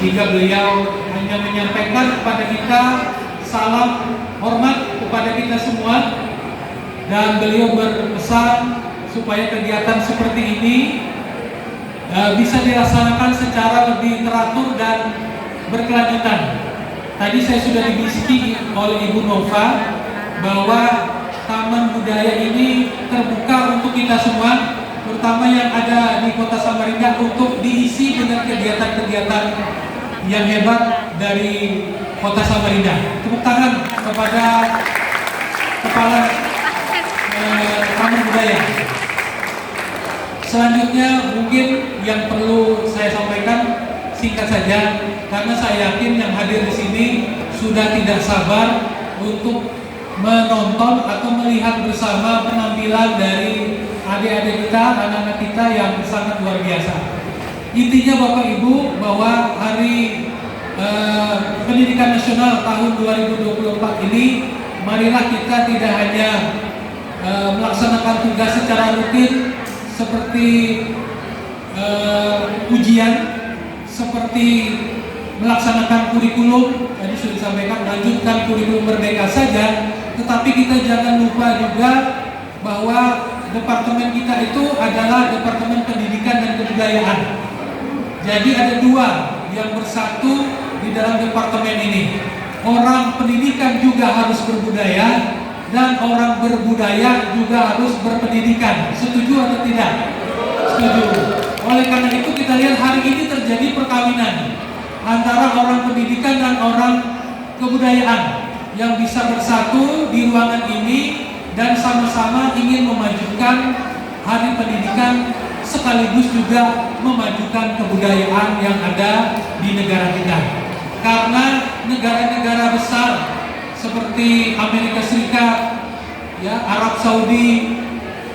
jika beliau hanya menyampaikan kepada kita salam hormat kepada kita semua, dan beliau berpesan supaya kegiatan seperti ini bisa dilaksanakan secara lebih teratur dan berkelanjutan. Tadi saya sudah dibisiki oleh Ibu Nova bahwa Taman Budaya ini terbuka untuk kita semua, terutama yang ada di Kota Samarinda, untuk diisi dengan kegiatan-kegiatan yang hebat dari Kota Samarinda. Tepuk tangan kepada Kepala Taman Budaya. Selanjutnya mungkin yang perlu saya sampaikan singkat saja, karena saya yakin yang hadir di sini sudah tidak sabar untuk menonton atau melihat bersama penampilan dari adik-adik kita, anak-anak kita yang sangat luar biasa. Intinya Bapak Ibu, bahwa Hari Pendidikan Nasional tahun 2024 ini, marilah kita tidak hanya melaksanakan tugas secara rutin seperti ujian, seperti melaksanakan kurikulum, tadi sudah disampaikan, lanjutkan kurikulum Merdeka saja, tetapi kita jangan lupa juga bahwa departemen kita itu adalah Departemen Pendidikan dan Kebudayaan. Jadi ada dua yang bersatu di dalam departemen ini. Orang pendidikan juga harus berbudaya, dan orang berbudaya juga harus berpendidikan. Setuju atau tidak? Setuju. Oleh karena itu kita lihat hari ini terjadi perkawinan antara orang pendidikan dan orang kebudayaan yang bisa bersatu di ruangan ini dan sama-sama ingin memajukan Hari Pendidikan sekaligus juga memajukan kebudayaan yang ada di negara kita. Karena negara-negara besar seperti Amerika Serikat, ya, Arab Saudi,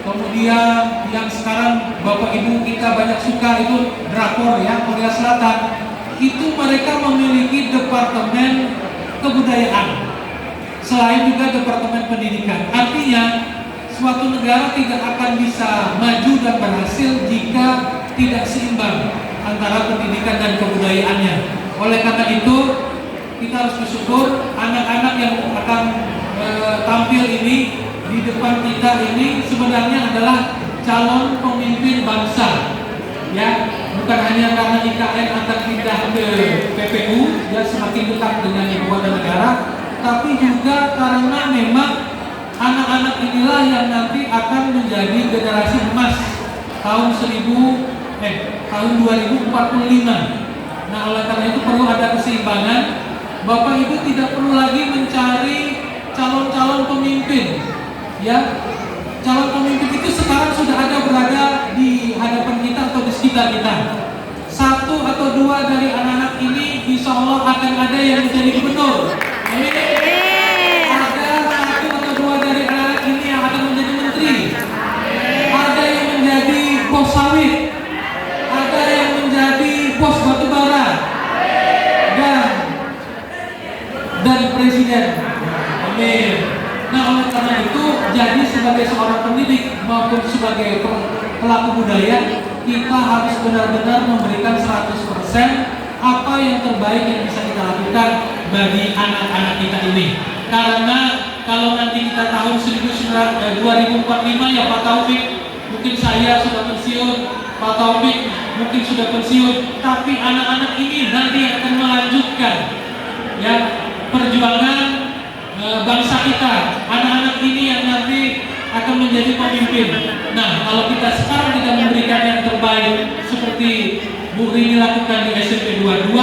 kemudian yang sekarang Bapak Ibu kita banyak suka itu drakor, ya, Korea Selatan, itu mereka memiliki departemen kebudayaan selain juga departemen pendidikan. Artinya suatu negara tidak akan bisa maju dan berhasil jika tidak seimbang antara pendidikan dan kebudayaannya. Oleh karena itu kita harus bersyukur anak-anak yang akan tampil ini di depan kita ini sebenarnya adalah calon pemimpin bangsa, ya, bukan hanya karena IKN akan pindah ke PPU, ya, semakin dekat dengan ibu kota negara, tapi juga karena memang anak-anak inilah yang nanti akan menjadi generasi emas tahun 2045. Nah, oleh karena itu perlu ada keseimbangan. Bapak Ibu tidak perlu lagi mencari calon-calon pemimpin, ya. Calon pemimpin itu sekarang sudah ada berada di hadapan kita atau di sekitar kita. Satu atau dua dari anak-anak ini insya Allah akan ada yang menjadi gubernur. Amin. Ada satu atau dua dari anak-anak ini yang akan menjadi menteri. Ada yang menjadi bos sawit. Ada yang menjadi bos batubara. Dan presiden. Amin. Nah, oleh karena itu, jadi sebagai seorang pendidik maupun sebagai pelaku budaya, kita harus benar-benar memberikan 100% apa yang terbaik yang bisa kita lakukan bagi anak-anak kita ini. Karena kalau nanti kita tahun 2045, ya Pak Taufik, mungkin saya sudah pensiun, Pak Taufik mungkin sudah pensiun, tapi anak-anak ini nanti akan melanjutkan, ya, perjuangan bangsa kita. Anak-anak ini yang nanti akan menjadi pemimpin. Nah, kalau kita sekarang tidak memberikan yang terbaik seperti Bu Rini lakukan di SMP 22,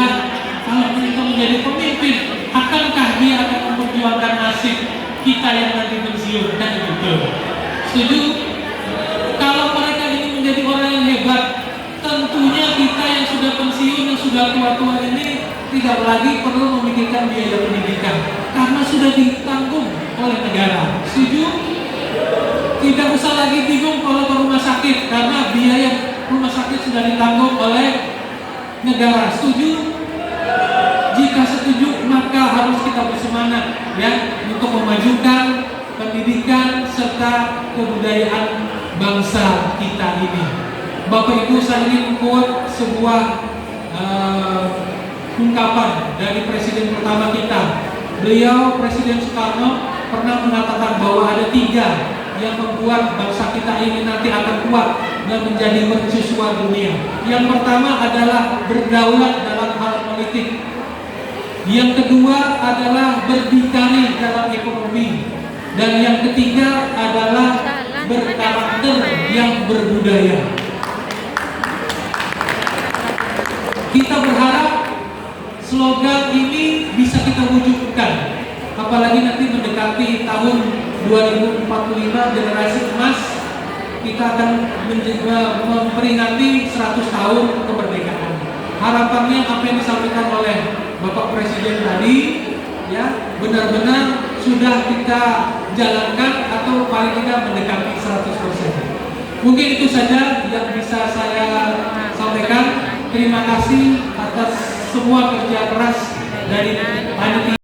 kalau mereka menjadi pemimpin, akankah dia akan memperjuangkan nasib kita yang nanti pensiun? Kan gitu. Setuju? Kalau mereka ini menjadi orang yang hebat, tentunya kita yang sudah pensiun, yang sudah tua-tua ini tidak lagi perlu memikirkan biaya pendidikan karena sudah ditanggung oleh negara. Setuju? Tidak usah lagi bingung kalau ke rumah sakit karena biaya rumah sakit sudah ditanggung oleh negara. Setuju? Jika setuju, maka harus kita bersemangat, ya, untuk memajukan pendidikan serta kebudayaan bangsa kita ini. Bapak Ibu, saya ingin membuat sebuah ungkapan dari presiden pertama kita. Beliau, Presiden Soekarno, pernah mengatakan bahwa ada 3 yang membuat bangsa kita ini nanti akan kuat dan menjadi mercusuar dunia. Yang pertama adalah berdaulat dalam hal politik. Yang kedua adalah berdikari dalam ekonomi. Dan yang ketiga adalah berkarakter yang berbudaya. Kita berharap slogan ini bisa kita wujudkan. Apalagi nanti mendekati tahun 2045 generasi emas, kita akan memperingati 100 tahun kemerdekaan. Harapannya apa yang disampaikan oleh Bapak Presiden tadi, ya, benar-benar sudah kita jalankan atau paling tidak mendekati 100%. Mungkin itu saja yang bisa saya sampaikan. Terima kasih atas semua kerja keras dari panitia.